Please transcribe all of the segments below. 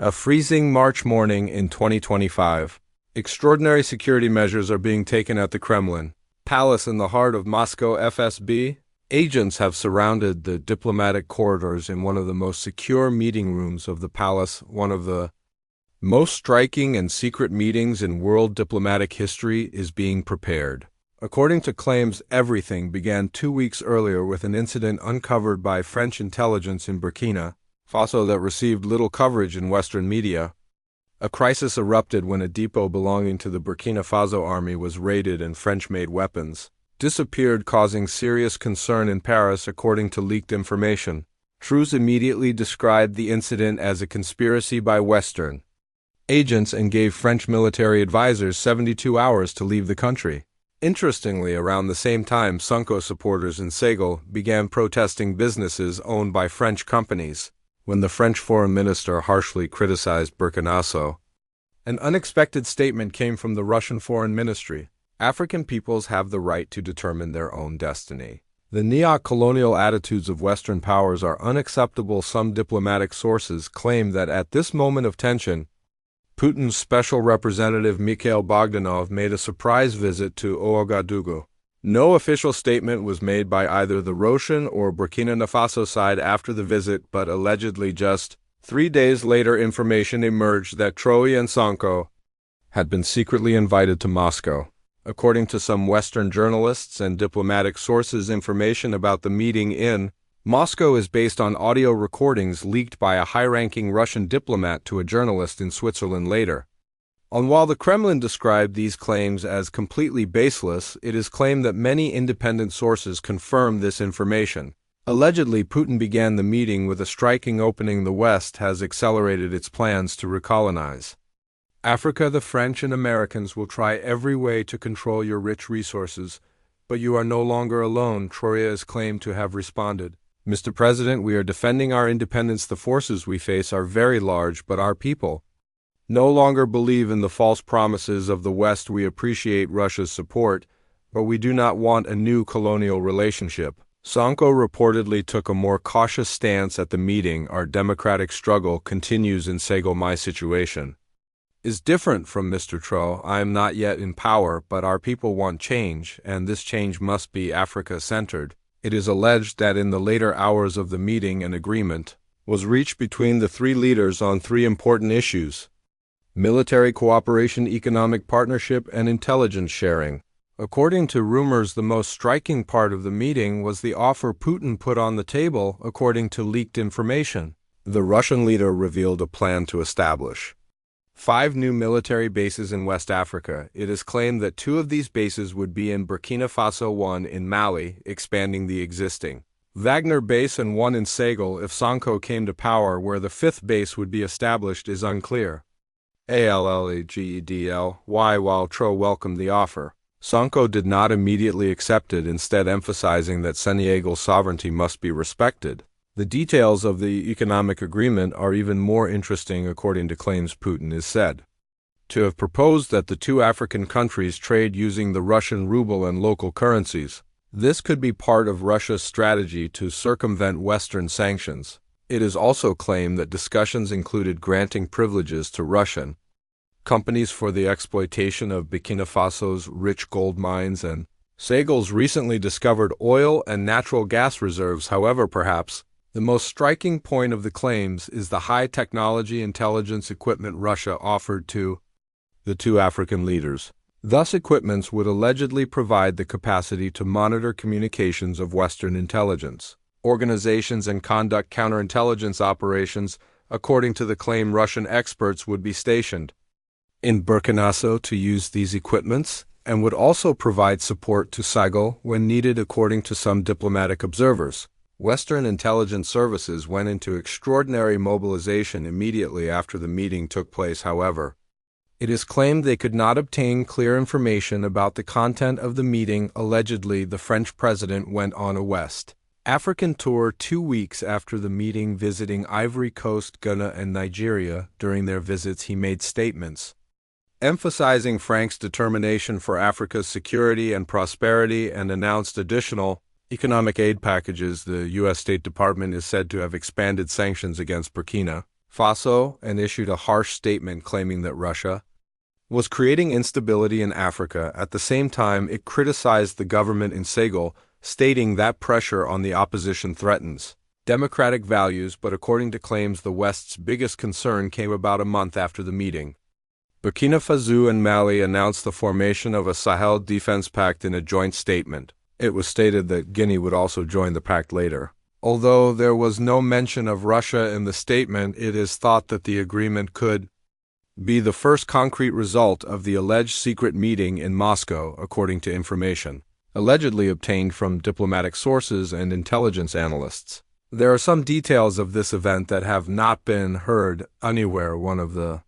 A freezing March morning in 2025. Extraordinary security measures are being taken at the Kremlin Palace in the heart of Moscow. FSB agents have surrounded the diplomatic corridors in one of the most secure meeting rooms of the palace, one of the most striking and secret meetings in world diplomatic history is being prepared. According to claims, everything began 2 weeks earlier with an incident uncovered by French intelligence in Burkina Faso that received little coverage in Western media. A crisis erupted when a depot belonging to the Burkina Faso army was raided and French-made weapons disappeared, causing serious concern in Paris, according to leaked information. Troops immediately described the incident as a conspiracy by Western agents and gave French military advisors 72 hours to leave the country. Interestingly, around the same time, Sonko supporters in Senegal began protesting businesses owned by French companies when the French foreign minister harshly criticized Burkina Faso. An unexpected statement came from the Russian foreign ministry. African peoples have the right to determine their own destiny. The neo-colonial attitudes of Western powers are unacceptable. Some diplomatic sources claim that at this moment of tension, Putin's special representative Mikhail Bogdanov made a surprise visit to Ouagadougou. No official statement was made by either the Russian or Burkina Faso side after the visit, but allegedly just 3 days later information emerged that Traoré and Sonko had been secretly invited to Moscow. According to some Western journalists and diplomatic sources, information about the meeting in Moscow is based on audio recordings leaked by a high-ranking Russian diplomat to a journalist in Switzerland later. And while the Kremlin described these claims as completely baseless, it is claimed that many independent sources confirm this information. Allegedly, Putin began the meeting with a striking opening. The West has accelerated its plans to recolonize Africa. The French and Americans will try every way to control your rich resources, but you are no longer alone, Traoré is claimed to have responded. Mr. President, we are defending our independence. The forces we face are very large, but our people no longer believe in the false promises of the West. We appreciate Russia's support, but we do not want a new colonial relationship. Sonko reportedly took a more cautious stance at the meeting. Our democratic struggle continues in Senegal. My situation is different from Mr. Traoré. I am not yet in power, but our people want change, and this change must be Africa-centered. It is alleged that in the later hours of the meeting, an agreement was reached between the three leaders on 3 important issues: military cooperation, economic partnership, and intelligence sharing. According to rumors, the most striking part of the meeting was the offer Putin put on the table. According to leaked information, the Russian leader revealed a plan to establish 5 new military bases in West Africa. It is claimed that 2 of these bases would be in Burkina Faso, 1 in Mali, expanding the existing Wagner base, and 1 in Senegal if Sonko came to power. Where the 5th base would be established is unclear. Allegedly, while Traoré welcomed the offer, Sonko did not immediately accept it, instead emphasizing that Senegal's sovereignty must be respected. The details of the economic agreement are even more interesting. According to claims, Putin is said to have proposed that the 2 African countries trade using the Russian ruble and local currencies. This could be part of Russia's strategy to circumvent Western sanctions. It is also claimed that discussions included granting privileges to Russian companies for the exploitation of Burkina Faso's rich gold mines and Senegal's recently discovered oil and natural gas reserves. However, perhaps the most striking point of the claims is the high-technology intelligence equipment Russia offered to the 2 African leaders. Thus, equipments would allegedly provide the capacity to monitor communications of Western intelligence organizations and conduct counterintelligence operations. According to the claim, Russian experts would be stationed in Burkina Faso to use these equipments and would also provide support to Senegal when needed. According to some diplomatic observers, Western intelligence services went into extraordinary mobilization immediately after the meeting took place. However, it is claimed they could not obtain clear information about the content of the meeting. Allegedly, the French president went on a West African tour 2 weeks after the meeting, visiting Ivory Coast, Ghana, and Nigeria. During their visits, he made statements emphasizing France's determination for Africa's security and prosperity, and announced additional economic aid packages. The U.S. State Department is said to have expanded sanctions against Burkina Faso and issued a harsh statement claiming that Russia was creating instability in Africa. At the same time, it criticized the government in Senegal, stating that pressure on the opposition threatens democratic values, but according to claims, the West's biggest concern came about a month after the meeting. Burkina Faso and Mali announced the formation of a Sahel Defense Pact in a joint statement. It was stated that Guinea would also join the pact later. Although there was no mention of Russia in the statement, it is thought that the agreement could be the first concrete result of the alleged secret meeting in Moscow, according to information allegedly obtained from diplomatic sources and intelligence analysts. There are some details of this event that have not been heard anywhere. One of the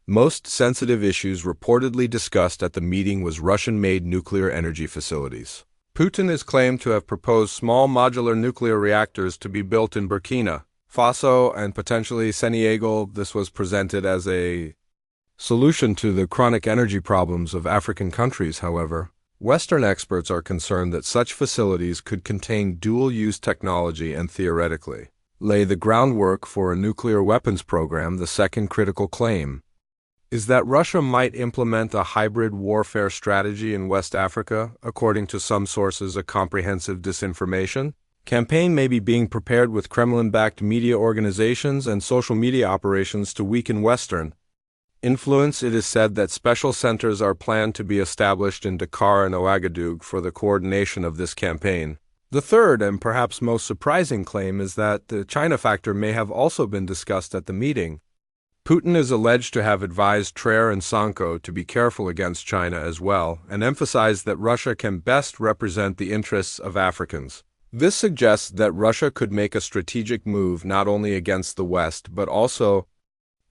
most sensitive issues reportedly discussed at the meeting was Russian-made nuclear energy facilities. Putin is claimed to have proposed small modular nuclear reactors to be built in Burkina Faso and potentially Senegal. This was presented as a solution to the chronic energy problems of African countries. However, Western experts are concerned that such facilities could contain dual-use technology and theoretically lay the groundwork for a nuclear weapons program. The second critical claim is that Russia might implement a hybrid warfare strategy in West Africa. According to some sources, a comprehensive disinformation campaign may be being prepared with Kremlin-backed media organizations and social media operations to weaken Western influence. It is said that special centers are planned to be established in Dakar and Ouagadougou for the coordination of this campaign. The third and perhaps most surprising claim is that the China factor may have also been discussed at the meeting. Putin is alleged to have advised Traoré and Sonko to be careful against China as well, and emphasized that Russia can best represent the interests of Africans. This suggests that Russia could make a strategic move not only against the West but also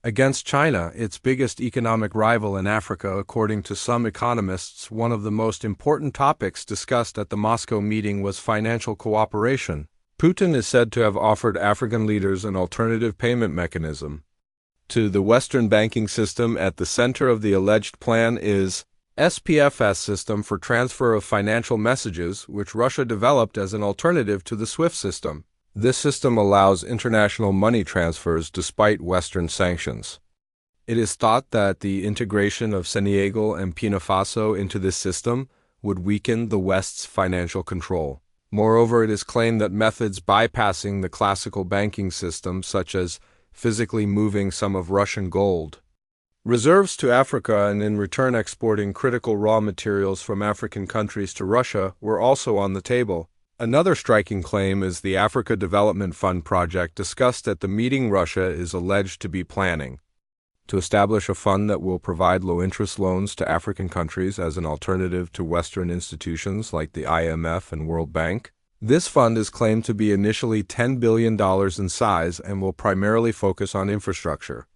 against China, its biggest economic rival in Africa. According to some economists, one of the most important topics discussed at the Moscow meeting was financial cooperation. Putin is said to have offered African leaders an alternative payment mechanism to the Western banking system. At the center of the alleged plan is SPFS system for transfer of financial messages, which Russia developed as an alternative to the SWIFT system. This system allows international money transfers despite Western sanctions. It is thought that the integration of Senegal and Burkina Faso into this system would weaken the West's financial control. Moreover, it is claimed that methods bypassing the classical banking system, such as physically moving some of Russian gold reserves to Africa and in return exporting critical raw materials from African countries to Russia, were also on the table. Another striking claim is the Africa Development Fund project discussed at the meeting. Russia is alleged to be planning to establish a fund that will provide low-interest loans to African countries as an alternative to Western institutions like the IMF and World Bank. This fund is claimed to be initially $10 billion in size and will primarily focus on infrastructure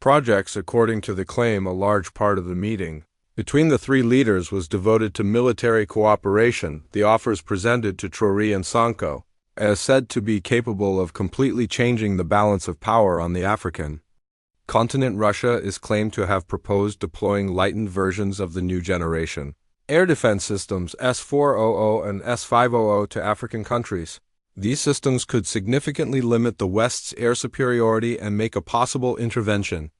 projects. According to the claim, a large part of the meeting between the three leaders was devoted to military cooperation. The offers presented to Traoré and Sonko are said to be capable of completely changing the balance of power on the African continent. Russia is claimed to have proposed deploying lightened versions of the new generation air defense systems S-400 and S-500 to African countries. These systems could significantly limit the West's air superiority and make a possible intervention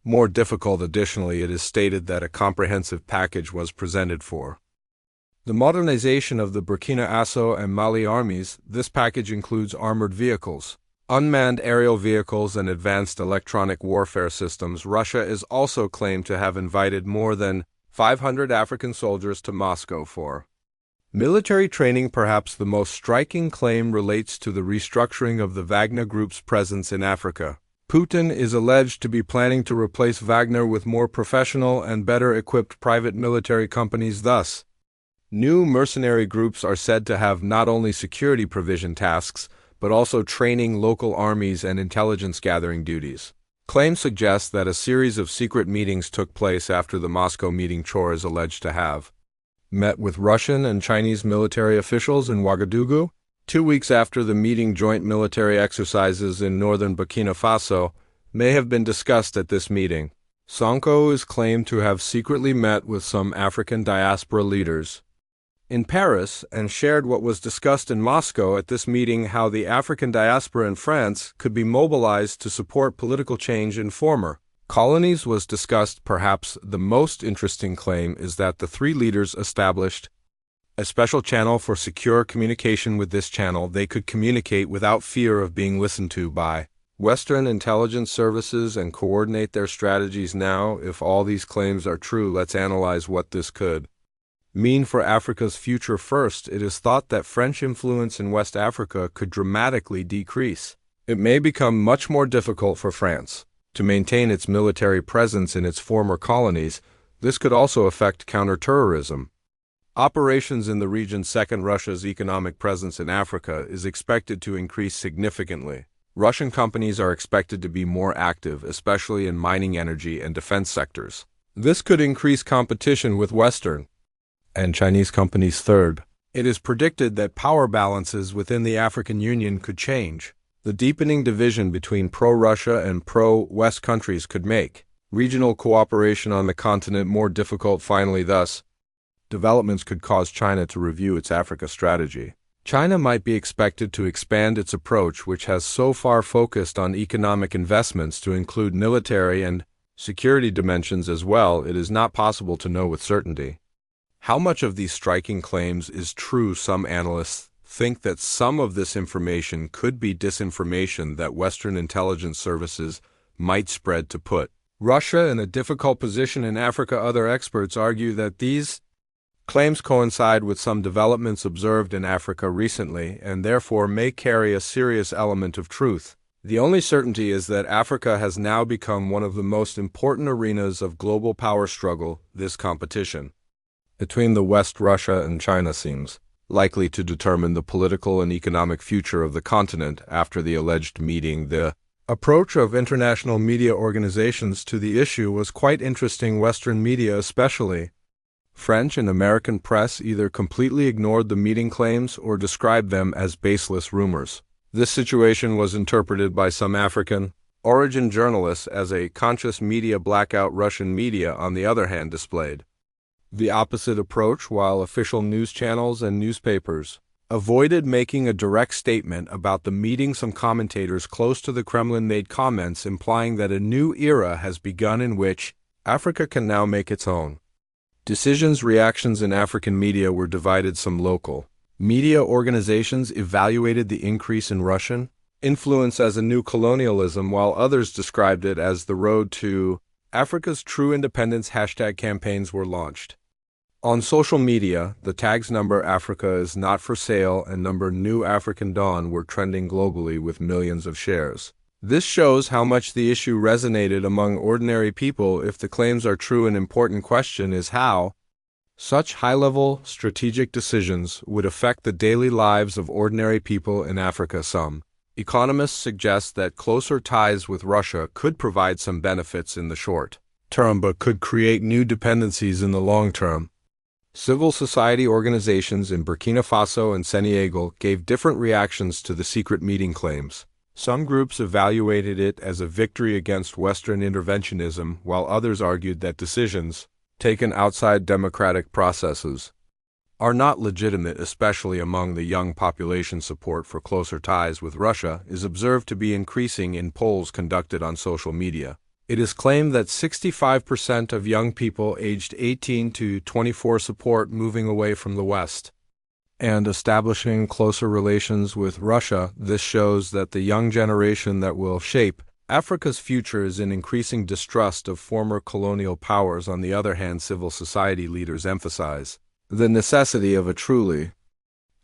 more difficult. Additionally, it is stated that a comprehensive package was presented for the modernization of the Burkina Faso and Mali armies. This package includes armored vehicles, unmanned aerial vehicles, and advanced electronic warfare systems. Russia is also claimed to have invited more than 500 African soldiers to Moscow for military training. Perhaps the most striking claim relates to the restructuring of the Wagner Group's presence in Africa. Putin is alleged to be planning to replace Wagner with more professional and better equipped private military companies. Thus, new mercenary groups are said to have not only security provision tasks, but also training local armies and intelligence gathering duties. Claims suggest that a series of secret meetings took place after the Moscow meeting. Traoré is alleged to have met with Russian and Chinese military officials in Ouagadougou 2 weeks after the meeting. Joint military exercises in northern Burkina Faso may have been discussed at this meeting. Sonko is claimed to have secretly met with some African diaspora leaders in Paris and shared what was discussed in Moscow at this meeting: how the African diaspora in France could be mobilized to support political change in former colonies was discussed. Perhaps the most interesting claim is that the three leaders established a special channel for secure communication. With this channel, they could communicate without fear of being listened to by Western intelligence services and coordinate their strategies. Now, if all these claims are true, let's analyze what this could mean for Africa's future. First, it is thought that French influence in West Africa could dramatically decrease. It may become much more difficult for France to maintain its military presence in its former colonies. This could also affect counterterrorism operations in the region. Second, Russia's economic presence in Africa is expected to increase significantly. Russian companies are expected to be more active, especially in mining, energy, and defense sectors. This could increase competition with Western and Chinese companies. Third, it is predicted that power balances within the African Union could change. The deepening division between pro-Russia and pro-West countries could make regional cooperation on the continent more difficult. Finally, thus, developments could cause China to review its Africa strategy. China might be expected to expand its approach, which has so far focused on economic investments, to include military and security dimensions as well. It is not possible to know with certainty how much of these striking claims is true. Some analysts think that some of this information could be disinformation that Western intelligence services might spread to put Russia in a difficult position in Africa. Other experts argue that these claims coincide with some developments observed in Africa recently and therefore may carry a serious element of truth. The only certainty is that Africa has now become one of the most important arenas of global power struggle. This competition between the West, Russia, and China seems likely to determine the political and economic future of the continent. After the alleged meeting, the approach of international media organizations to the issue was quite interesting. Western media, especially French and American press, either completely ignored the meeting claims or described them as baseless rumors. This situation was interpreted by some African origin journalists as a conscious media blackout. Russian media, on the other hand, displayed the opposite approach. While official news channels and newspapers avoided making a direct statement about the meeting, some commentators close to the Kremlin made comments implying that a new era has begun in which Africa can now make its own decisions. Reactions in African media were divided. Some local media organizations evaluated the increase in Russian influence as a new colonialism, while others described it as the road to Africa's true independence. Hashtag campaigns were launched on social media. The tags number Africa is not for sale and number New African Dawn were trending globally with millions of shares. This shows how much the issue resonated among ordinary people. If the claims are true, an important question is how such high-level strategic decisions would affect the daily lives of ordinary people in Africa. Some economists suggest that closer ties with Russia could provide some benefits in the short term, but could create new dependencies in the long term. Civil society organizations in Burkina Faso and Senegal gave different reactions to the secret meeting claims. Some groups evaluated it as a victory against Western interventionism, while others argued that decisions taken outside democratic processes are not legitimate, especially among the young population. Support for closer ties with Russia is observed to be increasing in polls conducted on social media. It is claimed that 65% of young people aged 18 to 24 support moving away from the West and establishing closer relations with Russia. This shows that the young generation that will shape Africa's future is in increasing distrust of former colonial powers. On the other hand, civil society leaders emphasize the necessity of a truly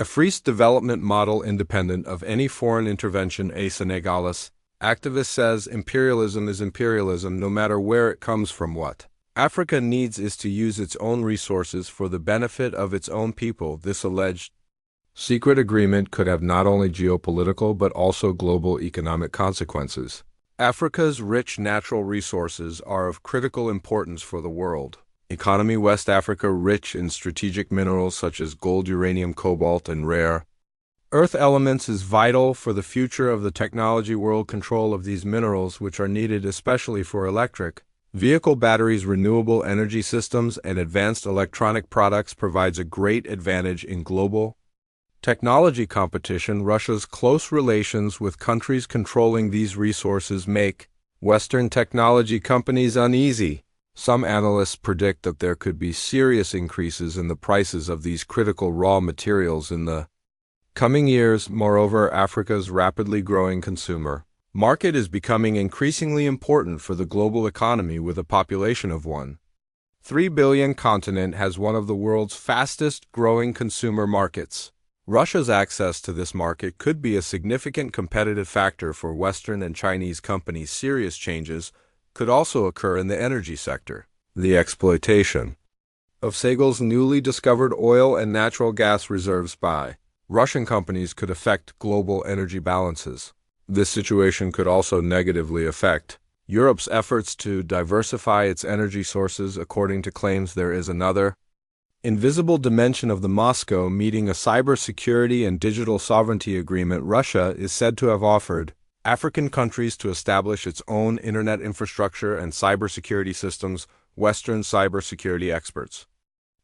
free development model independent of any foreign intervention. A Senegalese activist says imperialism is imperialism no matter where it comes from. What Africa needs is to use its own resources for the benefit of its own people. This alleged secret agreement could have not only geopolitical but also global economic consequences. Africa's rich natural resources are of critical importance for the world economy. West Africa, rich in strategic minerals such as gold, uranium, cobalt, and rare earth elements, is vital for the future of the technology world. Control of these minerals, which are needed especially for electric Vehicle batteries, renewable energy systems, and advanced electronic products provides a great advantage in global technology competition. Russia's close relations with countries controlling these resources make Western technology companies uneasy. Some analysts predict that there could be serious increases in the prices of these critical raw materials in the coming years. Moreover, Africa's rapidly growing consumer market is becoming increasingly important for the global economy. With a population of 1.3 billion, continent has one of the world's fastest growing consumer markets. Russia's access to this market could be a significant competitive factor for Western and Chinese companies. Serious changes could also occur in the energy sector. The exploitation of Senegal's newly discovered oil and natural gas reserves by Russian companies could affect global energy balances. This situation could also negatively affect Europe's efforts to diversify its energy sources. According to claims, there is another invisible dimension of the Moscow meeting, a cybersecurity and digital sovereignty agreement. Russia is said to have offered African countries to establish its own internet infrastructure and cybersecurity systems. Western cybersecurity experts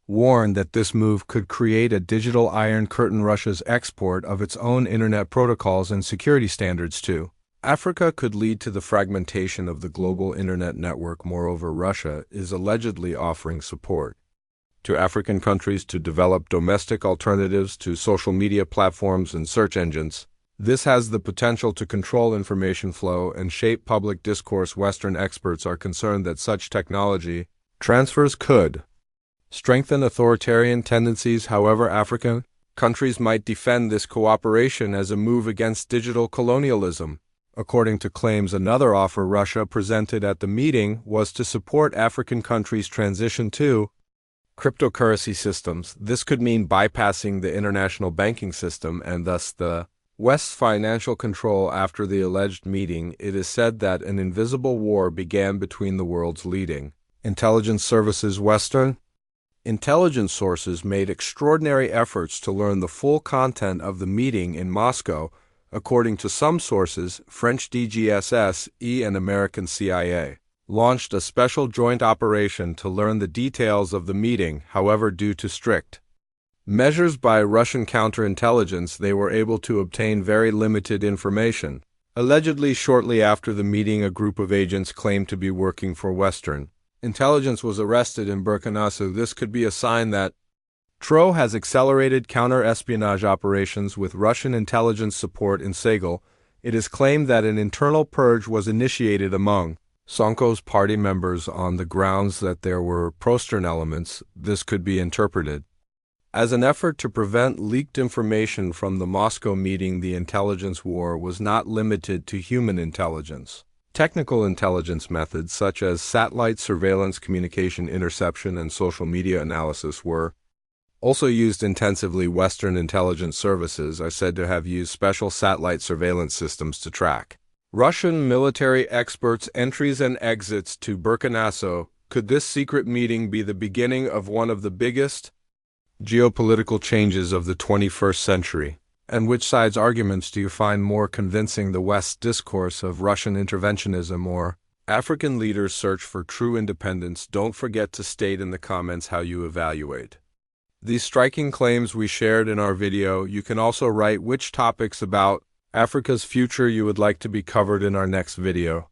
warned that this move could create a digital iron curtain. Russia's export of its own internet protocols and security standards to Africa could lead to the fragmentation of the global internet network. Moreover, Russia is allegedly offering support to African countries to develop domestic alternatives to social media platforms and search engines. This has the potential to control information flow and shape public discourse. Western experts are concerned that such technology transfers could strengthen authoritarian tendencies. However, African countries might defend this cooperation as a move against digital colonialism. According to claims, another offer Russia presented at the meeting was to support African countries' transition to cryptocurrency systems. This could mean bypassing the international banking system and thus the West's financial control. After the alleged meeting, it is said that an invisible war began between the world's leading intelligence services. Western intelligence sources made extraordinary efforts to learn the full content of the meeting in Moscow. According to some sources, French DGSS and American CIA launched a special joint operation to learn the details of the meeting. However, due to strict measures by Russian counterintelligence, they were able to obtain very limited information. Allegedly, shortly after the meeting, a group of agents claimed to be working for Western intelligence was arrested in Burkina. This could be a sign that Traoré has accelerated counter-espionage operations with Russian intelligence support in Senegal. It is claimed that an internal purge was initiated among Sonko's party members on the grounds that there were pro-Western elements. This could be interpreted as an effort to prevent leaked information from the Moscow meeting. The intelligence war was not limited to human intelligence. Technical intelligence methods such as satellite surveillance, communication interception, and social media analysis were also used intensively. Western intelligence services are said to have used special satellite surveillance systems to track Russian military experts' entries and exits to Burkina. Could this secret meeting be the beginning of one of the biggest geopolitical changes of the 21st century? And which side's arguments do you find more convincing, the West's discourse of Russian interventionism or African leaders' search for true independence? Don't forget to state in the comments how you evaluate these striking claims we shared in our video. You can also write which topics about Africa's future you would like to be covered in our next video.